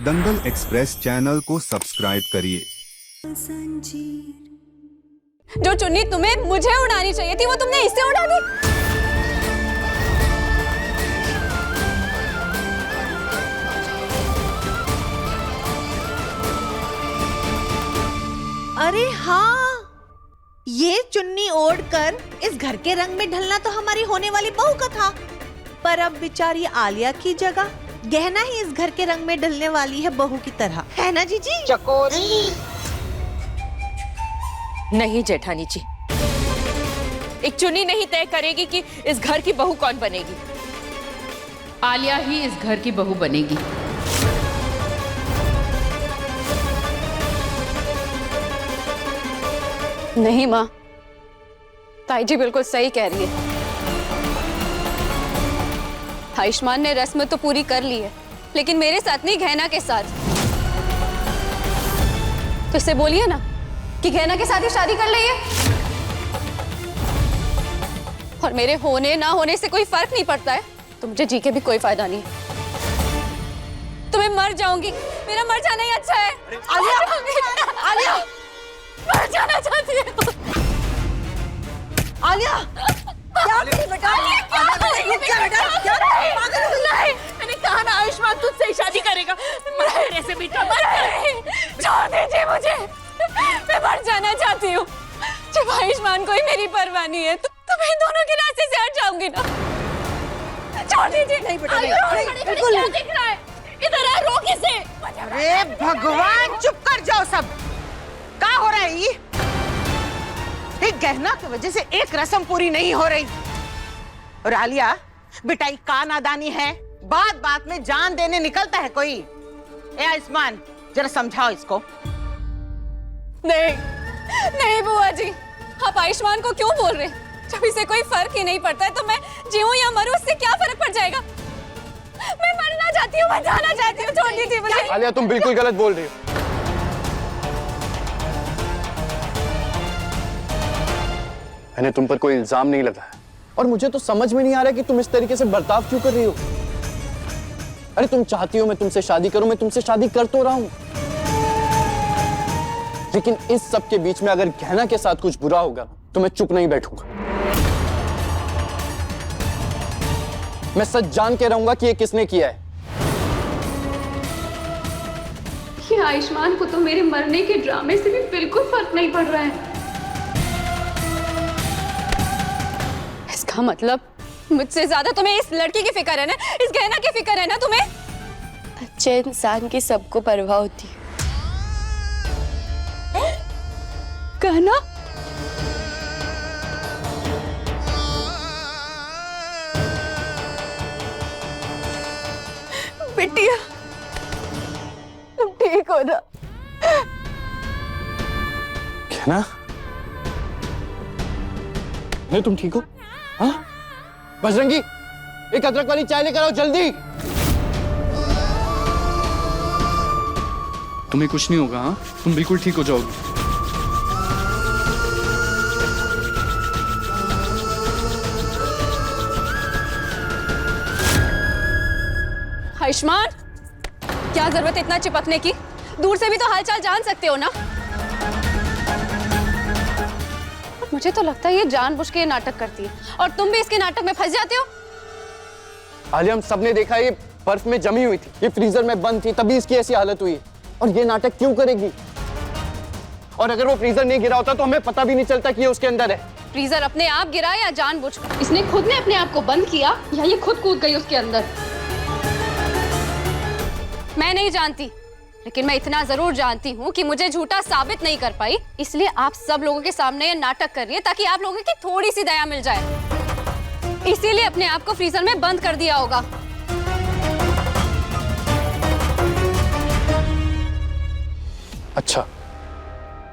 दंगल express channel को subscribe करिए। जो चुन्नी तुम्हें मुझे उड़ानी चाहिए थी वो तुमने इससे उड़ा दी। अरे हाँ, ये चुन्नी ओढ़कर इस घर के रंग में ढलना तो हमारी होने वाली बहू का था, पर अब बेचारी आलिया की जगह गहना ही इस घर के रंग में ढलने वाली है बहू की तरह, है ना जीजी? चकोरी नहीं जेठानी जी, एक चुन्नी नहीं तय करेगी कि इस घर की बहू कौन बनेगी। आलिया ही इस घर की बहू बनेगी। नहीं माँ, ताई जी बिल्कुल सही कह रही है। आयुष्मान ने रस्म तो पूरी कर ली है, लेकिन मेरे साथ नहीं, गहना के साथ। तो इससे बोलिए ना कि गहना के साथ ही शादी कर ली है। और मेरे होने ना होने से कोई फर्क नहीं पड़ता है, तो मुझे जी के भी कोई फायदा नहीं है। तो मैं मर जाऊंगी, मेरा मर जाना ही अच्छा है। आलिया, आलिया मर जाना चाहती है। आलिया, क्या बेटा? नहीं, मैंने कहा ना आयुष्मान तुझसे ही शादी करेगा। मेरे से बेटा मत छोड़ दीजिए मुझे, मैं मर जाना चाहती हूँ। जब आयुष्मान को ही मेरी परवाह नहीं है तो मैं दोनों के रास्ते से हट जाऊंगी ना। छोड़ दीजिए। नहीं बेटा, बिल्कुल नहीं दिख रहा है। इधर आ, रोक इसे। अरे भगवान, चुप कर जाओ सब। क्या हो रहा है ये? एक गहना की वजह से एक रस्म पूरी नहीं हो रही। और आलिया बेटाई का नादानी है, बात बात में जान देने निकलता है कोई। ए आयुष्मान, जरा समझाओ इसको। नहीं नहीं बुआ जी, आप आयुष्मान को क्यों बोल रहे हैं? जब इसे कोई फर्क ही नहीं पड़ता है तो मैं जीऊं या मरूं, उससे क्या फर्क पड़ जाएगा? मैं मरना चाहती हूँ, मैं जाना चाहती हूँ, छोड़ दीजिए मुझे। आलिया, तुम बिल्कुल गलत बोल रही हो। मैंने तुम पर कोई इल्जाम नहीं लगाया, और मुझे तो समझ में नहीं आ रहा कि तुम इस तरीके से बर्ताव क्यों कर रही हो। अरे तुम चाहती हो मैं तुमसे शादी करूं, मैं तुमसे शादी कर तो रहा हूं, लेकिन इस सब के बीच में अगर गहना के साथ कुछ बुरा होगा तो मैं चुप नहीं बैठूंगा। मैं सच जान के रहूंगा कि ये किसने किया है। ये आयुष्मान को तो मेरे मरने के ड्रामे से भी बिल्कुल फर्क नहीं पड़ रहा है। इसका मतलब मुझसे ज्यादा तुम्हें इस लड़की की फिक्र है ना, इस गहना की फिक्र है ना तुम्हें? अच्छे इंसान की सबको परवाह होती है। गहना? बिटिया, तुम ठीक हो ना? गहना? नहीं, तुम ठीक हो? हाँ? बजरंगी, एक अदरक वाली चाय लेकर आओ जल्दी। तुम्हें कुछ नहीं होगा, हाँ? तुम बिल्कुल ठीक हो जाओगे। आयुष्मान, क्या जरूरत है इतना चिपकने की? दूर से भी तो हालचाल जान सकते हो ना। मुझे तो लगता है ये जानबूझ के नाटक करती है, और तुम भी इसके नाटक में फंस जाते हो। आलिया, हम सबने देखा ये बर्फ में जमी हुई थी, ये फ्रीजर में बंद थी, तभी इसकी ऐसी हालत हुई है। और ये नाटक क्यों करेगी? और अगर वो फ्रीजर नहीं गिरा होता तो हमें पता भी नहीं चलता कि ये उसके अंदर है। फ्रीजर अपने आप गिरा या जानबूझकर? इसने खुद ने अपने आप को बंद किया या ये खुद कूद गई उसके अंदर? मैं नहीं जानती, लेकिन मैं इतना जरूर जानती हूँ कि मुझे झूठा साबित नहीं कर पाई, इसलिए आप सब लोगों के सामने ये नाटक कर रही है ताकि आप लोगों की थोड़ी सी दया मिल जाए। इसीलिए अपने आप को फ्रीजर में बंद कर दिया होगा। अच्छा,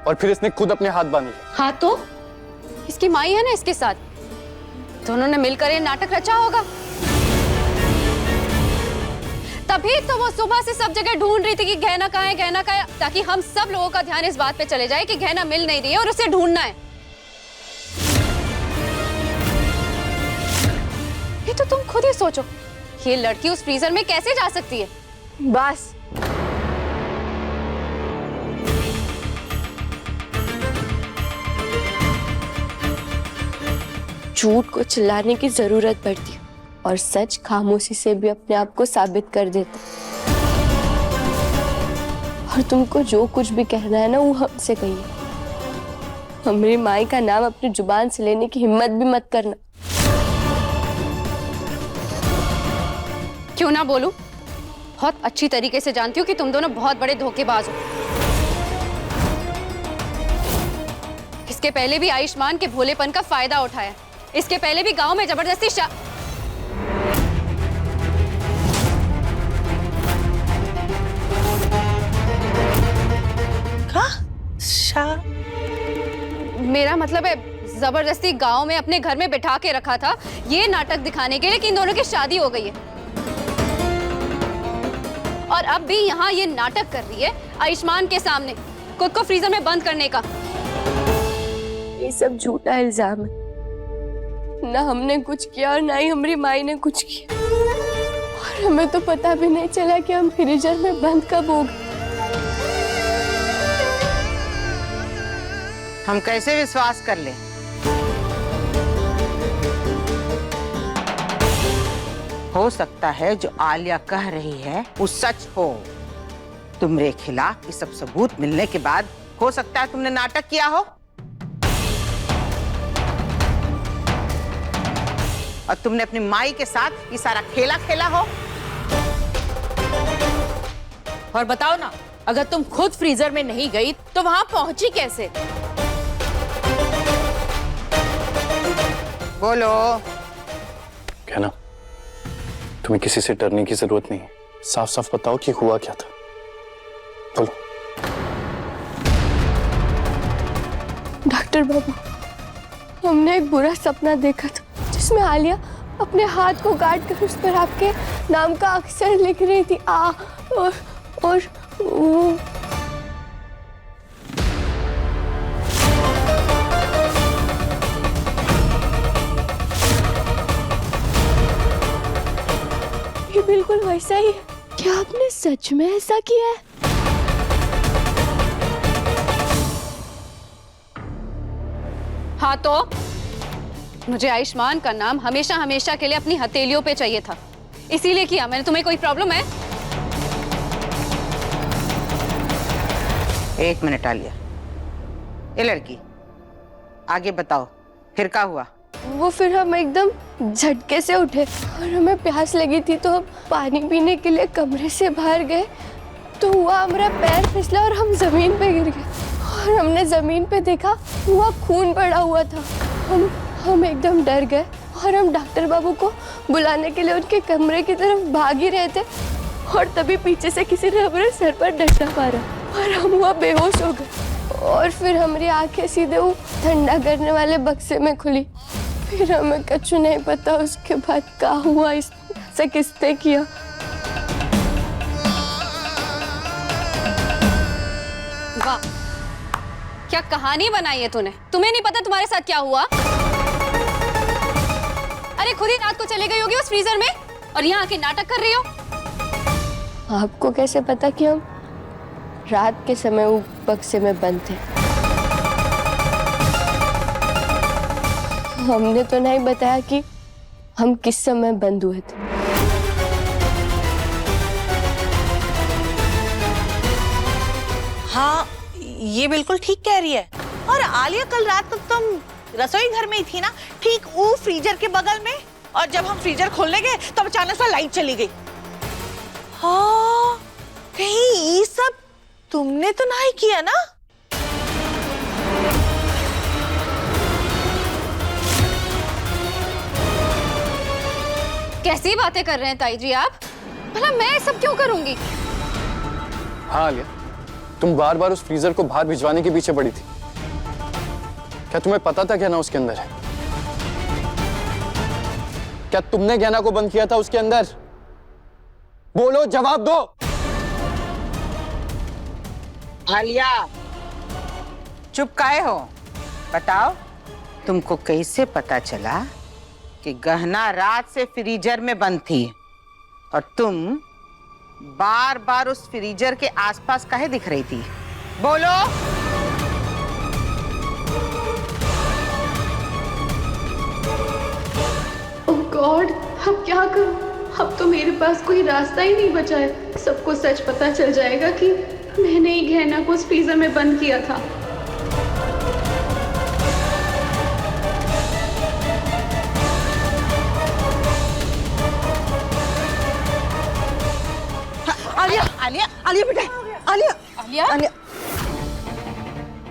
और फिर इसने खुद अपने हाथ बांध लिए? हाँ तो इसकी माई है ना इसके साथ, दोनों ने मिलकर ये नाटक रचा होगा। तभी तो वो सुबह से सब जगह ढूंढ रही थी कि गहना कहाँ है, गहना कहाँ है, ताकि हम सब लोगों का ध्यान इस बात पे चले जाए कि गहना मिल नहीं रही है और उसे ढूंढना है। तो तुम खुद ही सोचो, ये लड़की उस फ्रीजर में कैसे जा सकती है? बस झूठ को चिल्लाने की जरूरत पड़ती और सच खामोशी से भी अपने आप को साबित कर देता। और तुमको जो कुछ भी कहना है ना वो हमसे कहिए। हमारी माई का नाम अपनी जुबान से लेने की हिम्मत भी मत करना। क्यों ना बोलूं? बहुत अच्छी तरीके से जानती हूँ कि तुम दोनों बहुत बड़े धोखेबाज हो। इसके पहले भी आयुष्मान के भोलेपन का फायदा उठाया। इसके पहले भी गांव में जबरदस्ती मेरा मतलब है जबरदस्ती गांव में अपने घर में बिठा के रखा था, ये नाटक दिखाने के लिए कि इन दोनों की शादी हो गई है। और अब भी यहाँ ये नाटक कर रही है आयुष्मान के सामने, खुद को फ्रीजर में बंद करने का। ये सब झूठा इल्जाम है। ना हमने कुछ किया और ना ही हमारी माई ने कुछ किया। और हमें तो पता भी नहीं चला कि हम फ्रीजर में बंद कब हो गए। हम कैसे विश्वास कर ले? हो सकता है जो आलिया कह रही है वो सच हो। तुम्हारे खिलाफ ये सब सबूत मिलने के बाद हो सकता है तुमने नाटक किया हो और तुमने अपनी माई के साथ ये सारा खेला खेला हो। और बताओ ना, अगर तुम खुद फ्रीजर में नहीं गई तो वहां पहुंची कैसे? बोलो। कहना, तुम्हें किसी से डरने की जरूरत नहीं है। साफ साफ बताओ कि हुआ क्या था। बोलो। डॉक्टर बाबू, हमने एक बुरा सपना देखा था जिसमें आलिया अपने हाथ को काट कर उस पर आपके नाम का अक्षर लिख रही थी। और वो ये बिल्कुल वैसा ही है। क्या आपने सच में ऐसा किया है? हाँ तो मुझे आयुष्मान का नाम हमेशा हमेशा के लिए अपनी हथेलियों पे चाहिए था, इसीलिए किया मैंने। तुम्हें कोई प्रॉब्लम है? एक मिनट आलिया, ये लड़की आगे बताओ, फिर क्या हुआ? वो फिर हम एकदम झटके से उठे और हमें प्यास लगी थी तो हम पानी पीने के लिए कमरे से बाहर गए तो हुआ हमारा पैर फिसला और हम जमीन पे गिर गए। और हमने जमीन पे देखा हुआ खून पड़ा हुआ था। हम एकदम डर गए और हम डॉक्टर बाबू को बुलाने के लिए उनके कमरे की तरफ भाग ही रहे थे और तभी पीछे से किसी ने हमारे सर पर डंडा मारा और हम हुआ बेहोश हो गए। और फिर हमारी आंखें सीधे वो ठंडा करने वाले बक्से में खुली। फिर हमें कुछ नहीं पता उसके बाद क्या हुआ, ऐसा किसने किया। वाह, क्या कहानी बनाई है तूने। तुम्हें नहीं पता तुम्हारे साथ क्या हुआ? अरे खुद ही रात को चले गई होगी उस फ्रीजर में और यहाँ आके नाटक कर रही हो। आपको कैसे पता कि हम रात के समय वो बक्से में बंद थे? हमने तो नहीं बताया कि हम किस समय बंद हुए थे। हाँ, ये बिल्कुल ठीक कह रही है। और आलिया कल रात तक तुम रसोई घर में ही थी ना, ठीक वो फ्रीजर के बगल में। और जब हम फ्रीजर खोलने गए तब अचानक से लाइट चली गई। हाँ, कहीं ये सब तुमने तो नहीं किया ना? कैसी बातें कर रहे हैं ताई जी आप? भला मैं सब क्यों करूंगी? हाँ आलिया, तुम बार बार उस फ्रीजर को बाहर भिजवाने के पीछे पड़ी थी। क्या तुम्हें पता था गहना उसके अंदर है? क्या तुमने गहना को बंद किया था उसके अंदर? बोलो, जवाब दो। आलिया, चुप काहे हो? बताओ, तुमको कैसे पता चला कि गहना रात से फ्रीजर में बंद थी और तुम बार बार उस फ्रीजर के आसपास काहे दिख रही थी? बोलो। गॉड, अब क्या करूं? अब तो मेरे पास कोई रास्ता ही नहीं बचा है। सबको सच पता चल जाएगा कि मैंने ही गहना को उस फ्रीजर में बंद किया था। आलिया, आलिया, आलिया बेटा, आलिया, आलिया? आलिया,